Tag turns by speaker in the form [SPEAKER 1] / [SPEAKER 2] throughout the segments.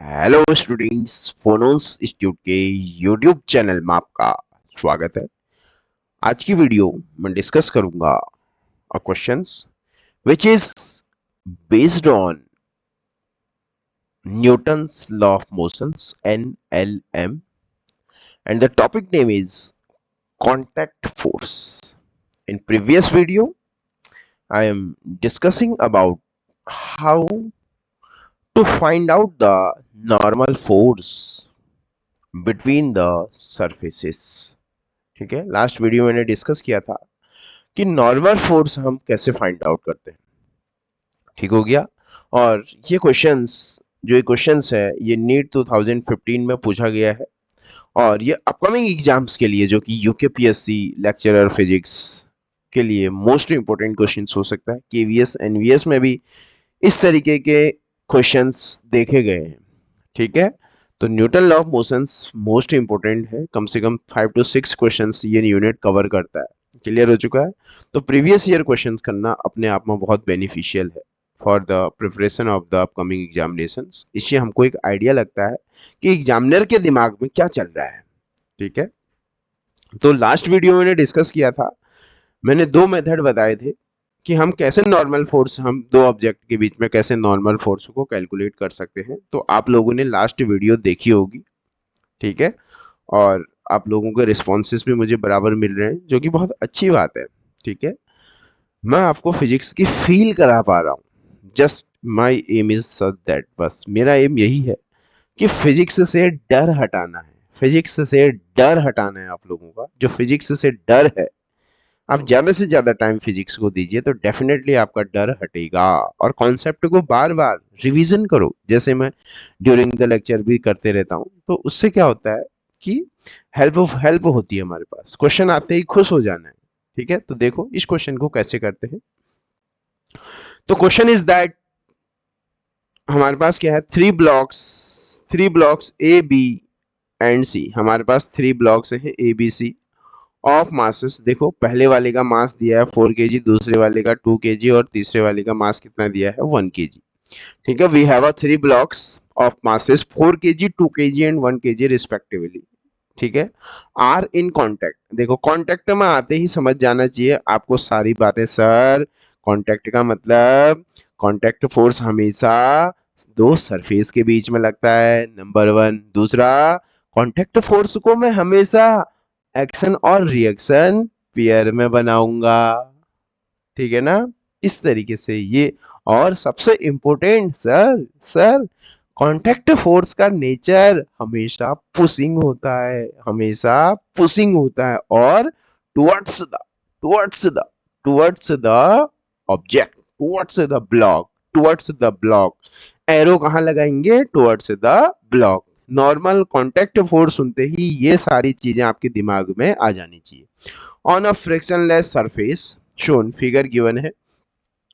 [SPEAKER 1] Hello students, फोनोस institute के YouTube channel में आपका स्वागत है। आज की वीडियो में डिस्कस करूंगा questions which is based on Newton's law of motions NLM and the topic name is contact force. In previous video I am discussing about how to find out the normal force between the surfaces. ठीक है, last video मैंने discuss किया था कि normal force हम कैसे find out करते हैं। ठीक हो गया। और ये क्वेश्चंस है ये नीट 2015 में पूछा गया है और ये अपकमिंग एग्जाम्स के लिए जो कि यूकेपीएससी लेक्चरर फिजिक्स के लिए मोस्ट इंपोर्टेंट क्वेश्चंस हो सकता है। केवीएस एनवीएस में भी इस तरीके के क्वेश्चंस देखे गए हैं। ठीक है, तो Newton law of motions most important है, कम से कम 5 to 6 क्वेश्चंस ये यूनिट कवर करता है। क्लियर हो चुका है। तो प्रीवियस ईयर क्वेश्चंस करना अपने आप में बहुत बेनिफिशियल है for the preparation of the upcoming examinations. इससे हमको एक आइडिया लगता है कि एग्जामिनर के दिमाग में क्या चल रहा है। ठीक है, तो लास्ट वीडियो में डिस्कस किया था, मैंने दो मेथड बताए थे कि हम कैसे नॉर्मल फोर्स, हम दो ऑब्जेक्ट के बीच में कैसे नॉर्मल फोर्स को कैलकुलेट कर सकते हैं। तो आप लोगों ने लास्ट वीडियो देखी होगी। ठीक है, और आप लोगों के रिस्पॉन्सेस भी मुझे बराबर मिल रहे हैं, जो कि बहुत अच्छी बात है। ठीक है, मैं आपको फिजिक्स की फील करा पा रहा हूँ। Just my aim is such that, बस मेरा एम यही है कि फिजिक्स से डर हटाना है। फिजिक्स से डर हटाना है आप लोगों का। जो फिजिक्स से डर है, आप ज़्यादा से ज़्यादा टाइम फिजिक्स को दीजिए तो डेफिनेटली आपका डर हटेगा। और कॉन्सेप्ट को बार बार रिवीजन करो, जैसे मैं ड्यूरिंग द लेक्चर भी करते रहता हूँ। तो उससे क्या होता है कि हेल्प होती है हमारे पास। क्वेश्चन आते ही खुश हो जाना है। ठीक है, तो देखो इस क्वेश्चन को कैसे करते हैं। तो क्वेश्चन इज दैट हमारे पास क्या है, three blocks A B and C. हमारे पास 3 ब्लॉक्स हैं A B C of masses. देखो पहले वाले का मास दिया है 4 kg, दूसरे वाले का 2 kg और तीसरे वाले का मास कितना दिया है 1 kg। ठीक है, we have a 3 blocks of masses 4 kg, 2 kg and 1 kg respectively. ठीक है, आर इन कांटेक्ट। देखो कांटेक्ट में आते ही समझ जाना चाहिए आपको सारी बातें। सर कांटेक्ट का मतलब, कांटेक्ट फोर्स हमेशा दो सरफेस के बीच में लगता है, नंबर 1। दूसरा, कांटेक्ट फोर्स को मैं हमेशा एक्शन और रिएक्शन पेयर में बनाऊंगा। ठीक है ना, इस तरीके से ये। और सबसे इंपॉर्टेंट सर कांटेक्ट फोर्स का नेचर हमेशा पुशिंग होता है, हमेशा पुशिंग होता है। और towards the towards the towards the object, towards the block. Arrow कहाँ लगाएंगे? Towards the block. Normal contact force सुनते ही ये सारी चीजें आपके दिमाग में आ जानी चाहिए। On a frictionless surface shown, figure given है,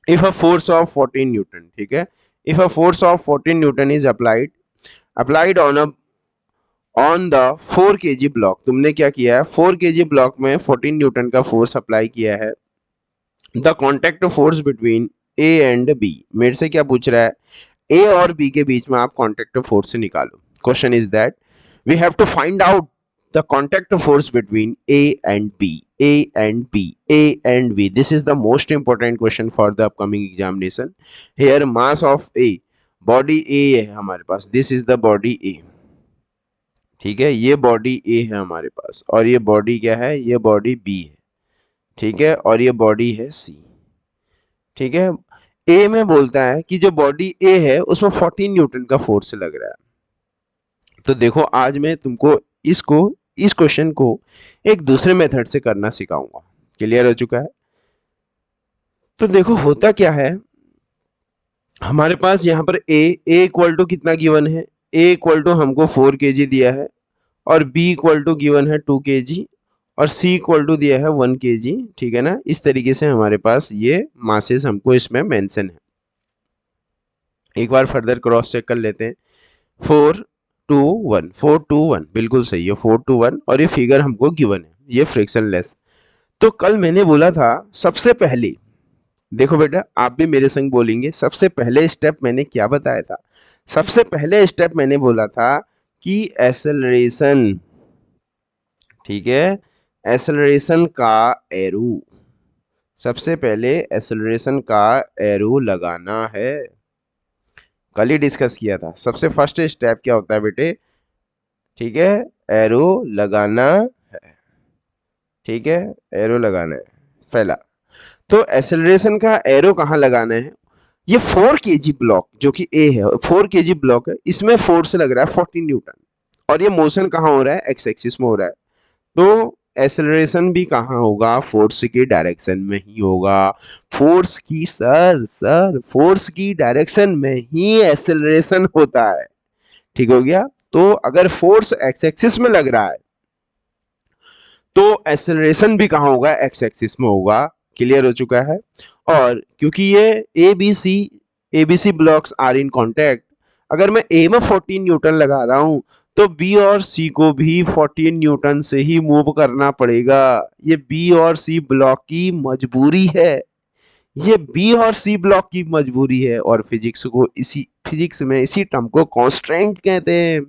[SPEAKER 1] if a force of 14 newton. ठीक है, if a force of 14 newton is applied on the 4 kg block. तुमने क्या किया है, 4 kg ब्लॉक में 14 न्यूटन का फोर्स अप्लाई किया है। The contact force between A and B. मेरे से क्या पूछ रहा है, ए और बी के बीच में आप कॉन्टेक्ट फोर्स से निकालो। Question is that we have to find out the contact force between A and B. This is the most important question for the upcoming examination. Here mass of A, body A है हमारे पास, this is the body A. ठीक है, ये body A है हमारे पास, और ये body क्या है, ये बॉडी B है। ठीक है, और ये बॉडी है C। ठीक है, A में बोलता है कि जो बॉडी A है उसमें 14 न्यूटन का फोर्स लग रहा है। तो देखो आज मैं तुमको इस क्वेश्चन को एक दूसरे मेथड से करना सिखाऊंगा। क्लियर हो चुका है। तो देखो होता क्या है, हमारे पास यहाँ पर ए इक्वल टू कितना गिवन है, ए इक्वल टू हमको 4 kg दिया है, और बी इक्वल टू गिवन है 2 kg, और सी इक्वल टू दिया है 1 kg। ठीक है ना, इस तरीके से हमारे पास ये मासेस हमको इसमें मेंशन है। एक बार फर्दर क्रॉस चेक कर लेते हैं। 4 2 1, 4 2 1 बिल्कुल सही है, 4 2 1, और ये फिगर हमको गिवन है, ये फ्रिक्शनलेस। तो कल मैंने बोला था सबसे पहले देखो बेटा, आप भी मेरे संग बोलेंगे। सबसे पहले स्टेप मैंने क्या बताया था? सबसे पहले स्टेप मैंने बोला था कि एक्सेलरेशन, ठीक है, एक्सेलरेशन का एरो, सबसे पहले एक्सेलरेशन का एरो लगाना है। कल ही डिस्कस किया था। सबसे फर्स्ट स्टेप क्या होता है बेटे? ठीक है, एरो लगाना है। ठीक है, एरो लगाना है पहला। तो एक्सेलरेशन का एरो कहाँ लगाना है? ये 4 kg ब्लॉक जो कि ए है, 4 kg ब्लॉक है, इसमें फोर्स लग रहा है 14 न्यूटन, और ये मोशन कहाँ हो रहा है? एक्स एक्सिस में हो रहा है। तो एक्सेलरेशन भी कहाँ होगा? फोर्स की डायरेक्शन में ही होगा। फोर्स की, सर फोर्स की डायरेक्शन में ही एक्सेलरेशन होता है। ठीक हो गया? तो अगर फोर्स एक्स एक्सिस में लग रहा है तो एक्सेलरेशन भी कहाँ होगा? एक्स एक्सिस में होगा। क्लियर हो चुका है? और क्योंकि ये A B C blocks are in contact, अगर मैं ए में 14 न्यूटन लगा रहा हूं तो बी और सी को भी 14 न्यूटन से ही मूव करना पड़ेगा। ये बी और सी ब्लॉक की मजबूरी है। ये बी और सी ब्लॉक की मजबूरी है। और फिजिक्स में इसी टर्म को कॉन्स्ट्रेंट कहते हैं।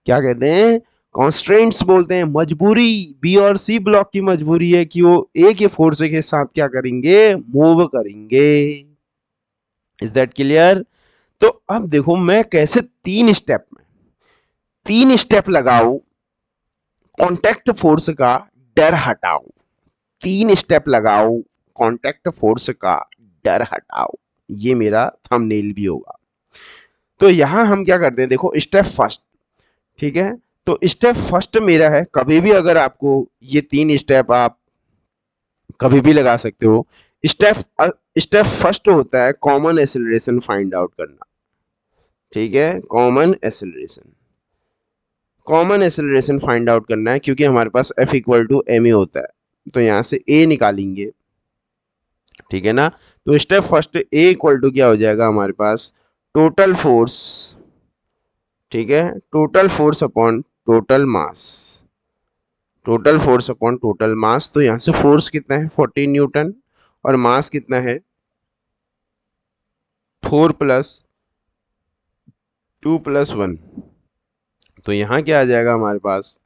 [SPEAKER 1] क्या कहते हैं? कॉन्स्ट्रेंट्स बोलते हैं। मजबूरी, बी और सी ब्लॉक की मजबूरी है कि वो ए के फोर्स के साथ क्या करेंगे? मूव करेंगे। Is that clear? तो अब देखो मैं कैसे तीन स्टेप लगाऊ, कांटेक्ट फोर्स का डर हटाओ। तीन स्टेप लगाओ, कांटेक्ट फोर्स का डर हटाओ। ये मेरा थंबनेल भी होगा। तो यहां हम क्या करते हैं? देखो स्टेप फर्स्ट, ठीक है, तो स्टेप फर्स्ट मेरा है। कभी भी अगर आपको ये तीन स्टेप आप कभी भी लगा सकते हो। स्टेप स्टेप फर्स्ट होता है कॉमन एक्सेलरेशन फाइंड आउट करना। ठीक है, कॉमन एक्सेलरेशन फाइंड आउट करना है, क्योंकि हमारे पास F equal to m a होता है, तो यहां से A निकालेंगे। ठीक है ना? तो step first A equal to क्या हो जाएगा हमारे पास? Total force. ठीक है, total force upon total mass. Total force upon total mass. तो यहां से फोर्स कितना है? 14 न्यूटन, और मास कितना है? 4 प्लस 2 प्लस 1। तो यहाँ क्या आ जाएगा हमारे पास?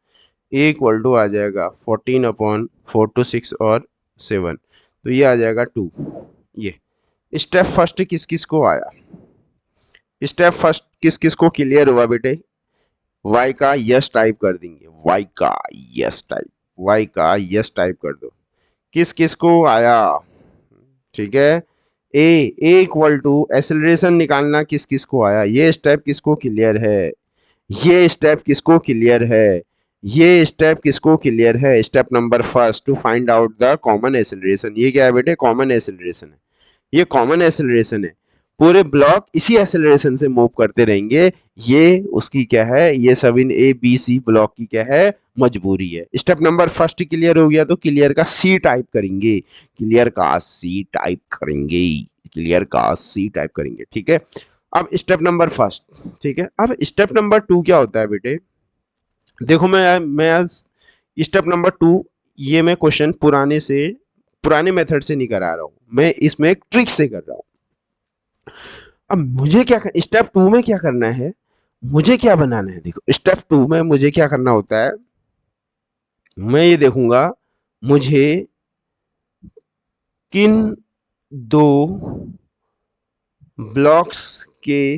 [SPEAKER 1] ए इक्वल टू आ जाएगा 14 अपॉन 4 टू 6 और 7, तो ये आ जाएगा 2। ये स्टेप फर्स्ट किस किस को आया? स्टेप फर्स्ट किस किस को क्लियर हुआ बेटे? वाई का यस टाइप कर देंगे। वाई का यस टाइप कर दो। किस किस को आया? ठीक है, ए इक्वल टू एक्सेलरेशन निकालना किस किस को आया? ये स्टेप किसको क्लियर है? ये स्टेप किसको क्लियर है? ये स्टेप किसको क्लियर है? Step number first, to find out the common acceleration. ये क्या है बेटे? कॉमन एक्सेलरेशन है। ये कॉमन एक्सेलरेशन है। पूरे ब्लॉक इसी एक्सेलरेशन से मूव करते रहेंगे। ये उसकी क्या है? ये सब इन ए बी सी ब्लॉक की क्या है? मजबूरी है। स्टेप नंबर फर्स्ट क्लियर हो गया, तो क्लियर का सी टाइप करेंगे। क्लियर का सी टाइप करेंगे। क्लियर का सी टाइप करेंगे। ठीक है, अब स्टेप नंबर फर्स्ट। ठीक है, अब स्टेप नंबर 2 क्या होता है बेटे? देखो मैं आज स्टेप नंबर 2, ये मैं क्वेश्चन पुराने मेथड से नहीं करा रहा हूं, मैं इसमें एक ट्रिक से कर रहा हूं। अब मुझे क्या स्टेप 2 में क्या करना है? मुझे क्या बनाना है? देखो स्टेप 2 में मुझे क्या करना होता है? मैं ये देखूंगा मुझे किन दो ब्लॉक्स के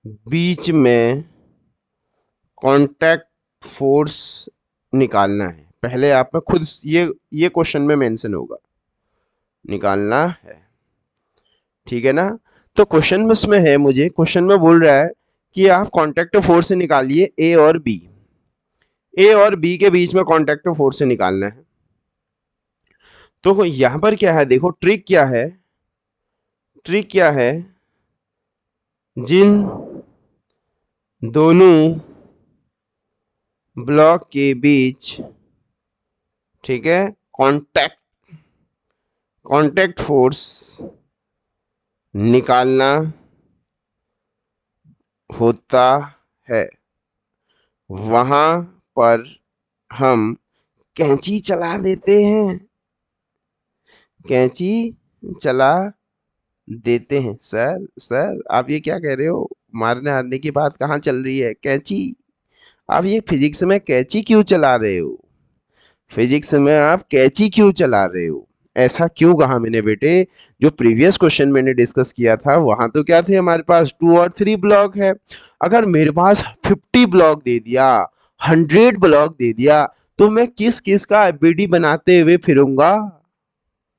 [SPEAKER 1] बीच में कांटेक्ट फोर्स निकालना है। पहले आप में खुद ये क्वेश्चन में मेंशन होगा, निकालना है। ठीक है ना? तो क्वेश्चन में इसमें है, मुझे क्वेश्चन में बोल रहा है कि आप कांटेक्ट फोर्स से निकालिए ए और बी। ए और बी के बीच में कांटेक्ट फोर्स से निकालना है। तो यहां पर क्या है? देखो ट्रिक क्या है? ट्रिक क्या है? जिन दोनों ब्लॉक के बीच, ठीक है, कांटेक्ट कांटेक्ट फोर्स निकालना होता है, वहां पर हम कैंची चला देते हैं। कैंची चला देते हैं। सर सर आप ये क्या कह रहे हो? मारने हारने की बात कहाँ चल रही है? कैंची, आप ये फिजिक्स में कैंची क्यों चला रहे हो? फिजिक्स में आप कैंची क्यों चला रहे हो? ऐसा क्यों कहा मैंने बेटे? जो प्रीवियस क्वेश्चन मैंने डिस्कस किया था वहां तो क्या थे, हमारे पास 2 और 3 ब्लॉक है। अगर मेरे पास 50 ब्लॉक दे दिया, 100 ब्लॉक दे दिया, तो मैं किस किस का एफबीडी बनाते हुए फिरूंगा?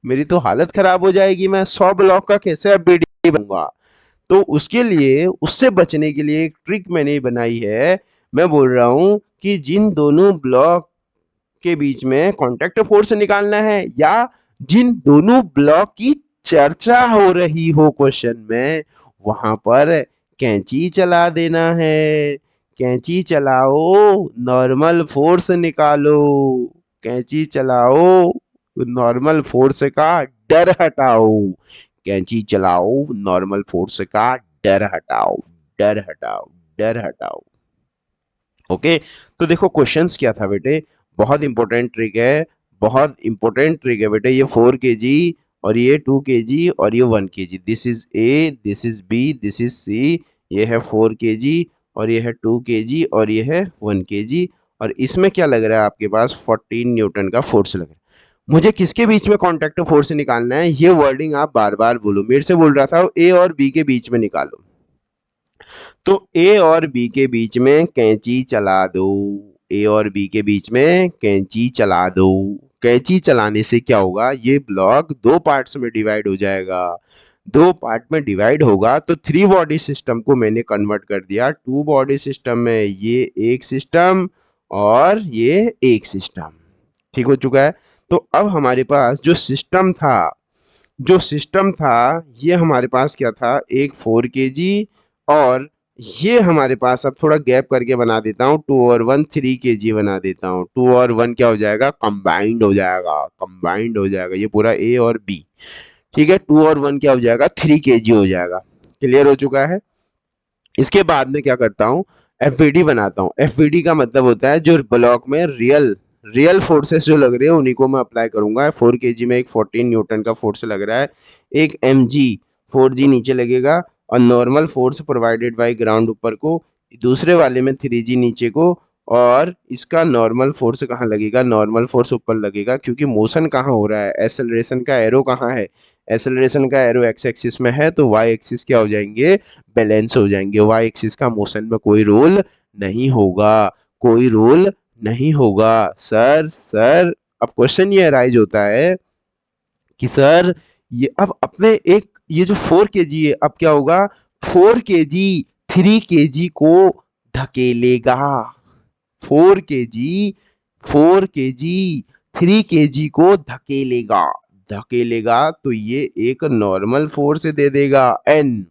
[SPEAKER 1] मेरी तो हालत खराब हो जाएगी। मैं 100 ब्लॉक का कैसे एफबीडी बनूंगा? तो उसके लिए, उससे बचने के लिए एक ट्रिक मैंने बनाई है। मैं बोल रहा हूं कि जिन दोनों ब्लॉक के बीच में कांटेक्ट फोर्स निकालना है, या जिन दोनों ब्लॉक की चर्चा हो रही हो क्वेश्चन में, वहां पर कैंची चला देना है। कैंची चलाओ, नॉर्मल फोर्स निकालो। कैंची चलाओ, नॉर्मल फोर्स का डर हटाओ। कैंची चलाओ, नॉर्मल फोर्स का डर हटाओ। डर हटाओ, डर हटाओ। ओके, तो देखो क्वेश्चंस क्या था बेटे। बहुत इंपॉर्टेंट ट्रिक है, बहुत इंपॉर्टेंट ट्रिक है बेटे। ये 4 kg और ये 2 kg और ये 1 kg। This is A, this is B, this is C. ये है 4 kg और ये है 2 kg और ये है 1 kg। और इसमें क्या लग रहा है आपके पास? 14 न्यूटन का फोर्स लग रहा है। मुझे किसके बीच में कॉन्टैक्ट फोर्स निकालना है? ये वर्डिंग आप बार बार बोलो। मेरे से बोल रहा था ए और बी के बीच में निकालो, तो ए और बी के बीच में कैंची चला दो। ए और बी के बीच में कैंची चला दो। कैंची चलाने से क्या होगा? ये ब्लॉक 2 पार्ट्स में डिवाइड हो जाएगा। 2 पार्ट में डिवाइड होगा तो 3 बॉडी सिस्टम को मैंने कन्वर्ट कर दिया 2 बॉडी सिस्टम में। ये एक सिस्टम और ये एक सिस्टम। ठीक हो चुका है। तो अब हमारे पास जो सिस्टम था ये हमारे पास क्या था? एक 4 kg, और ये हमारे पास, अब थोड़ा गैप करके बना देता हूँ, 2 और 1 3 kg बना देता हूँ। 2 और 1 क्या हो जाएगा? कंबाइंड हो जाएगा। कंबाइंड हो जाएगा ये पूरा ए और बी। ठीक है, 2 और 1 क्या हो जाएगा? 3 kg हो जाएगा। क्लियर हो चुका है। इसके बाद में क्या करता हूँ? एफवीडी बनाता हूँ। एफवीडी का मतलब होता है जो ब्लॉक में रियल रियल फोर्सेस जो लग रहे हैं उन्हीं को मैं अप्लाई करूंगा। 4 kg में एक 14 न्यूटन का फोर्स लग रहा है, एक mg 4g नीचे लगेगा, और normal force provided by ground ऊपर को, दूसरे वाले में 3g नीचे को। और इसका नॉर्मल फोर्स कहाँ लगेगा? नॉर्मल फोर्स ऊपर लगेगा, क्योंकि मोशन कहाँ हो रहा है? एक्सेलरेशन का एरो कहाँ है? एक्सेलरेशन का एरो एक्स एक्सिस में है, तो वाई एक्सिस क्या हो जाएंगे? बैलेंस हो जाएंगे। वाई एक्सिस का मोशन में कोई रोल नहीं होगा, कोई रोल नहीं होगा। सर सर अब क्वेश्चन ये अराइज होता है कि सर ये अब अपने एक ये जो 4 kg है, अब क्या होगा? 4 kg 3 kg को धकेलेगा। 4 kg 4 kg 3 kg को धकेलेगा। धकेलेगा तो ये एक नॉर्मल फोर्स दे देगा, एन।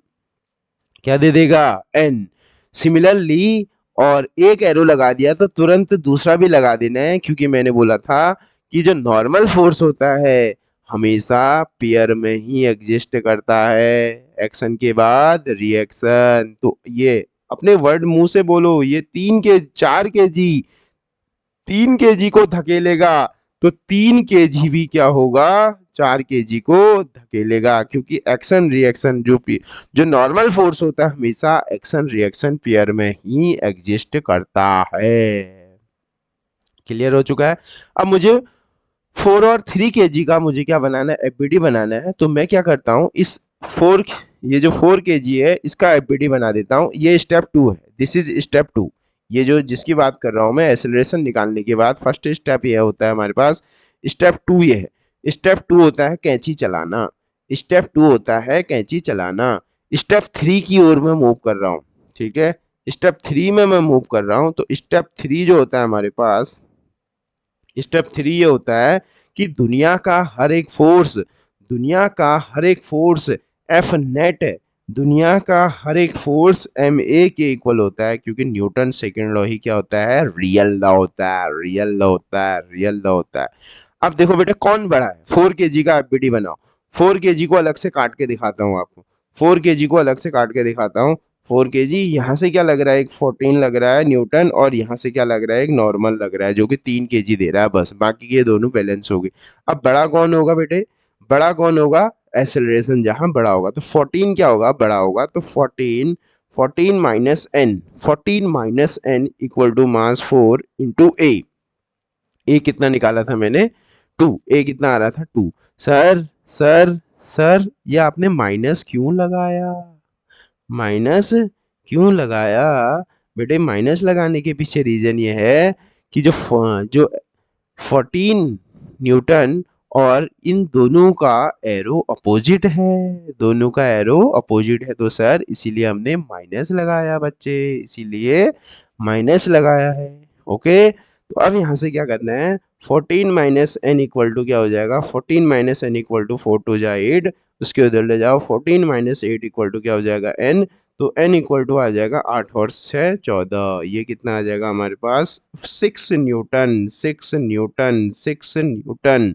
[SPEAKER 1] क्या दे देगा? एन। सिमिलरली, और एक एरो लगा दिया तो तुरंत दूसरा भी लगा देना है, क्योंकि मैंने बोला था कि जो नॉर्मल फोर्स होता है हमेशा पेयर में ही एग्जिस्ट करता है। एक्शन के बाद रिएक्शन। तो ये अपने वर्ड मुंह से बोलो, ये 4 kg को धकेलेगा, तो 3 kg भी क्या होगा? 4 kg को धकेलेगा, क्योंकि एक्शन रिएक्शन जो नॉर्मल फोर्स होता है हमेशा एक्शन रिएक्शन पेयर में ही एग्जिस्ट करता है। क्लियर हो चुका है। अब मुझे 4 और 3 kg का मुझे क्या बनाना है? एफबीडी बनाना है। तो मैं क्या करता हूँ, इस 4 ये जो 4 kg है इसका एफबीडी बना देता हूँ। ये स्टेप 2 है, दिस इज स्टेप 2। ये जो जिसकी बात कर रहा हूँ मैं, एक्सेलरेशन निकालने के बाद फर्स्ट स्टेप ये होता है हमारे पास। स्टेप 2 ये है। स्टेप 2 होता है कैंची चलाना। स्टेप 2 होता है कैंची चलाना। स्टेप 3 की ओर मैं मूव कर रहा हूँ। ठीक है, स्टेप 3 में मैं मूव कर रहा हूँ। तो स्टेप 3 जो होता है हमारे पास, स्टेप 3 ये होता है कि दुनिया का हर एक फोर्स एफ नेट है। दुनिया का हर एक फोर्स एम ए के इक्वल होता है, क्योंकि न्यूटन सेकेंड लॉ ही क्या होता है? रियल लॉ होता है। रियल लॉ होता है। रियल लॉ होता है। अब देखो बेटे कौन बड़ा है? 4 kg का एफबीडी बनाओ। 4 kg को अलग से काट के दिखाता हूँ आपको। 4 kg को अलग से काट के दिखाता हूँ। 4 kg यहाँ से क्या लग रहा है? एक 14 लग रहा है न्यूटन, और यहाँ से क्या लग रहा है? एक नॉर्मल लग रहा है जो कि 3 kg दे रहा है बस। बाकी ये दोनों बैलेंस हो गए। अब बड़ा कौन होगा बेटे? बड़ा कौन होगा, एक्सेलरेशन जहां बड़ा होगा, तो 14 क्या होगा, बड़ा होगा, तो 14 14 minus N, 14 minus N equal to mass 4 into a कितना निकाला था मैंने, 2, ए कितना आ रहा था 2। सर सर सर ये आपने माइनस क्यों लगाया, माइनस क्यों लगाया, बेटे माइनस लगाने के पीछे रीजन ये है कि जो 14 न्यूटन और इन दोनों का एरो अपोजिट है, दोनों का एरो अपोजिट है, तो सर इसीलिए हमने माइनस लगाया बच्चे, इसीलिए माइनस लगाया है। ओके, तो अब यहाँ से क्या करना है, 14 माइनस एन इक्वल टू क्या हो जाएगा, 14 माइनस एन इक्वल टू 4 टू जा 8, उसके उधर ले जाओ, 14 माइनस 8 इक्वल टू क्या हो जाएगा एन, तो n इक्वल टू आ जाएगा 8 और 6 14, ये कितना आ जाएगा हमारे पास 6 Newton, 6 Newton, 6 Newton,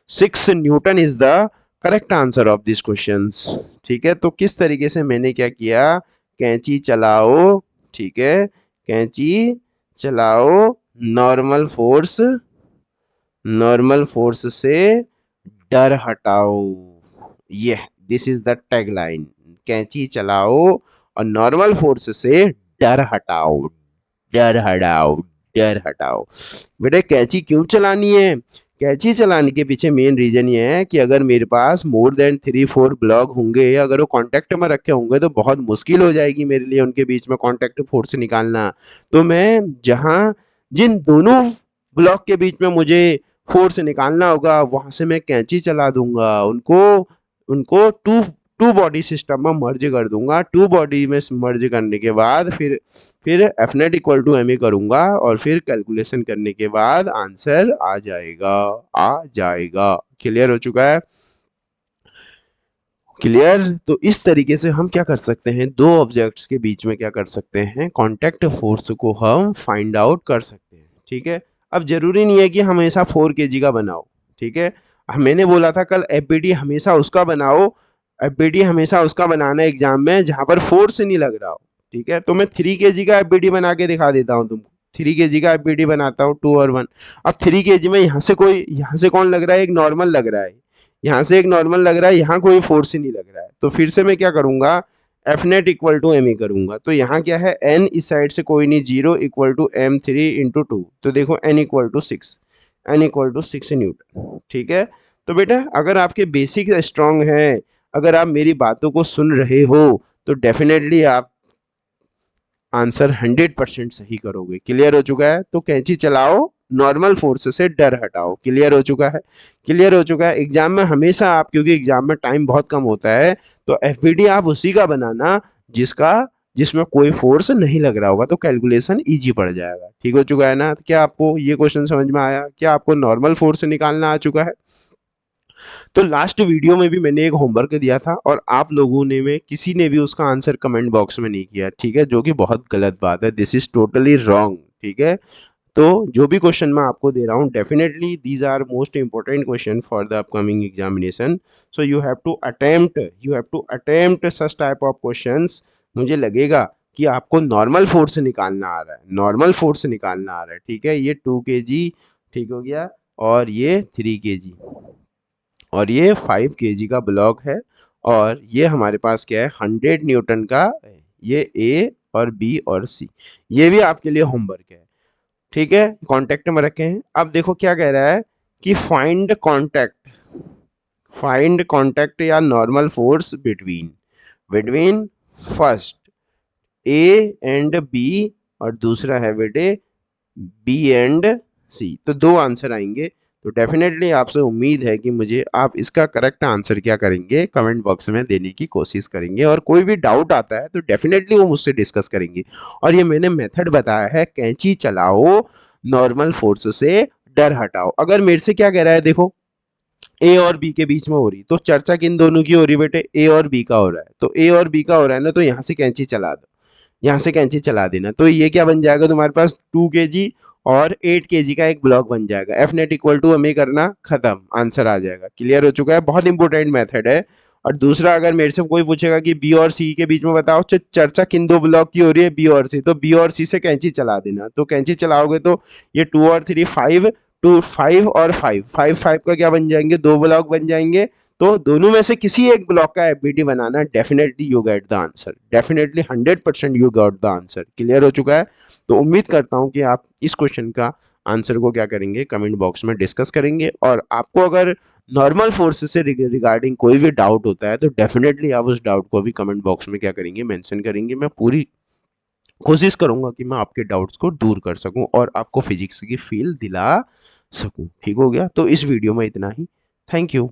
[SPEAKER 1] 6 Newton is the correct answer of this questions. ठीक है, तो किस तरीके से मैंने क्या किया, कैंची चलाओ, ठीक है, कैंची चलाओ, नॉर्मल फोर्स से डर हटाओ, ये दिस इज द टैगलाइन, कैंची चलाओ और नॉर्मल फोर्स से डर हटाओ, डर हटाओ, डर हटाओ। बेटे कैंची क्यों चलानी है, कैंची चलाने के पीछे मेन रीजन ये है कि अगर मेरे पास मोर देन 3-4 ब्लॉक होंगे, अगर वो कांटेक्ट में रखे होंगे तो बहुत मुश्किल हो जाएगी मेरे लिए उनके बीच में कांटेक्ट फोर्स निकालना, तो मैं जहां जिन दोनों ब्लॉक के बीच में मुझे फोर्स निकालना होगा वहां से मैं कैंची चला दूंगा, उनको उनको टू बॉडी सिस्टम में मर्ज कर दूंगा, टू बॉडी में मर्ज करने के बाद फिर F net equal to m a करूंगा और फिर कैलकुलेशन करने के बाद आंसर आ जाएगा, आ जाएगा। क्लियर हो चुका है, क्लियर। तो इस तरीके से हम क्या कर सकते हैं, दो ऑब्जेक्ट्स के बीच में क्या कर सकते हैं, कांटेक्ट फोर्स को हम फाइंड आउट कर सकते हैं। ठीक है, अब जरूरी नहीं है कि हमेशा 4 kg का बनाओ, ठीक है, मैंने बोला था कल एफबीडी हमेशा उसका बनाओ, एफबीडी हमेशा उसका बनाना एग्जाम में जहां पर फोर्स नहीं लग रहा हो। ठीक है, तो मैं 3 kg का एफबीडी बना के दिखा देता हूँ तुमको, 3 kg का एफबीडी बनाता हूँ 2 और 1। अब 3 kg में यहाँ से कौन लग रहा है, एक नॉर्मल लग रहा है, यहाँ से एक नॉर्मल लग रहा है, यहाँ कोई फोर्स ही नहीं लग रहा है, तो फिर से मैं क्या करूंगा, F net equal to m e करूंगा, तो यहाँ क्या है, एन इस साइड से कोई नहीं, 0 इक्वल टू एम 3 इंटू 2, तो देखो N equal to 6, N equal to 6 newton. ठीक है, तो बेटा अगर आपके बेसिक स्ट्रांग है, अगर आप मेरी बातों को सुन रहे हो तो डेफिनेटली आप आंसर 100% सही करोगे। क्लियर हो चुका है, तो कैंची चलाओ, नॉर्मल फोर्स से डर हटाओ। क्लियर हो चुका है, क्लियर हो चुका है। एग्जाम में हमेशा आप, क्योंकि एग्जाम में टाइम बहुत कम होता है, तो एफबीडी आप उसी का बनाना जिसमें कोई फोर्स नहीं लग रहा होगा, तो कैलकुलेशन इजी पड़ जाएगा। ठीक हो चुका है ना, तो क्या आपको ये क्वेश्चन समझ में आया, क्या आपको नॉर्मल फोर्स निकालना आ चुका है। तो लास्ट वीडियो में भी मैंने एक होमवर्क दिया था और आप लोगों ने में किसी ने भी उसका आंसर कमेंट बॉक्स में नहीं किया, ठीक है, जो कि बहुत गलत बात है, दिस इज टोटली रॉन्ग। ठीक है, तो जो भी क्वेश्चन मैं आपको दे रहा हूँ, definitely these are most important question for the upcoming examination, so you have to attempt such type of questions. मुझे लगेगा कि आपको नॉर्मल फोर्स निकालना आ रहा है, नॉर्मल फोर्स निकालना आ रहा है। ठीक है, ये 2 kg ठीक हो गया, और ये 3 kg, और ये 5 kg का ब्लॉक है, और ये हमारे पास क्या है, 100 न्यूटन का, ये ए और बी और सी, ये भी आपके लिए होमवर्क है। ठीक है, कांटेक्ट में रखे हैं। अब देखो क्या कह रहा है कि फाइंड कांटेक्ट या normal force between first A and B, और दूसरा है बेटे बी एंड सी, तो दो आंसर आएंगे। तो डेफिनेटली आपसे उम्मीद है कि मुझे आप इसका करेक्ट आंसर क्या करेंगे, कमेंट बॉक्स में देने की कोशिश करेंगे, और कोई भी डाउट आता है तो डेफिनेटली वो मुझसे डिस्कस करेंगे। और ये मैंने मेथड बताया है, कैंची चलाओ, नॉर्मल फोर्स से डर हटाओ। अगर मेरे से क्या कह रहा है, देखो ए और बी के बीच में हो रही, तो चर्चा किन दोनों की हो रही बेटे, ए और बी का हो रहा है, तो ए और बी का हो रहा है ना, तो यहाँ से कैंची चला दो, यहाँ से कैंची चला देना, तो ये क्या बन जाएगा तुम्हारे पास, 2 kg और 8 kg का एक ब्लॉक बन जाएगा। एफ नेट इक्वल टू हमें करना, खत्म, आंसर आ जाएगा। क्लियर हो चुका है, बहुत इंपॉर्टेंट मेथड है। और दूसरा, अगर मेरे से कोई पूछेगा कि बी और सी के बीच में बताओ चर्चा किन दो ब्लॉक की हो रही है, बी और सी, तो बी और सी से कैंची चला देना, तो कैंची चलाओगे तो ये 2 और 3 5, टू 5 और 5 5 5 का क्या बन जाएंगे, 2 ब्लॉक बन जाएंगे। तो दोनों में से किसी एक ब्लॉक का एफबीटी बनाना, definitely you get the answer, definitely 100% you got the answer. Clear हो चुका है? तो उम्मीद करता हूं कि आप इस क्वेश्चन का आंसर को क्या करेंगे, कमेंट बॉक्स में डिस्कस करेंगे। और आपको अगर नॉर्मल फोर्सेस से रिगार्डिंग कोई भी डाउट होता है तो डेफिनेटली आप उस डाउट को भी कमेंट बॉक्स में क्या करेंगे, मेंशन करेंगे। मैं पूरी कोशिश करूंगा कि मैं आपके डाउट्स को दूर कर सकूं और आपको फिजिक्स की फील दिला सकूं। ठीक हो गया? तो इस वीडियो में इतना ही। Thank you.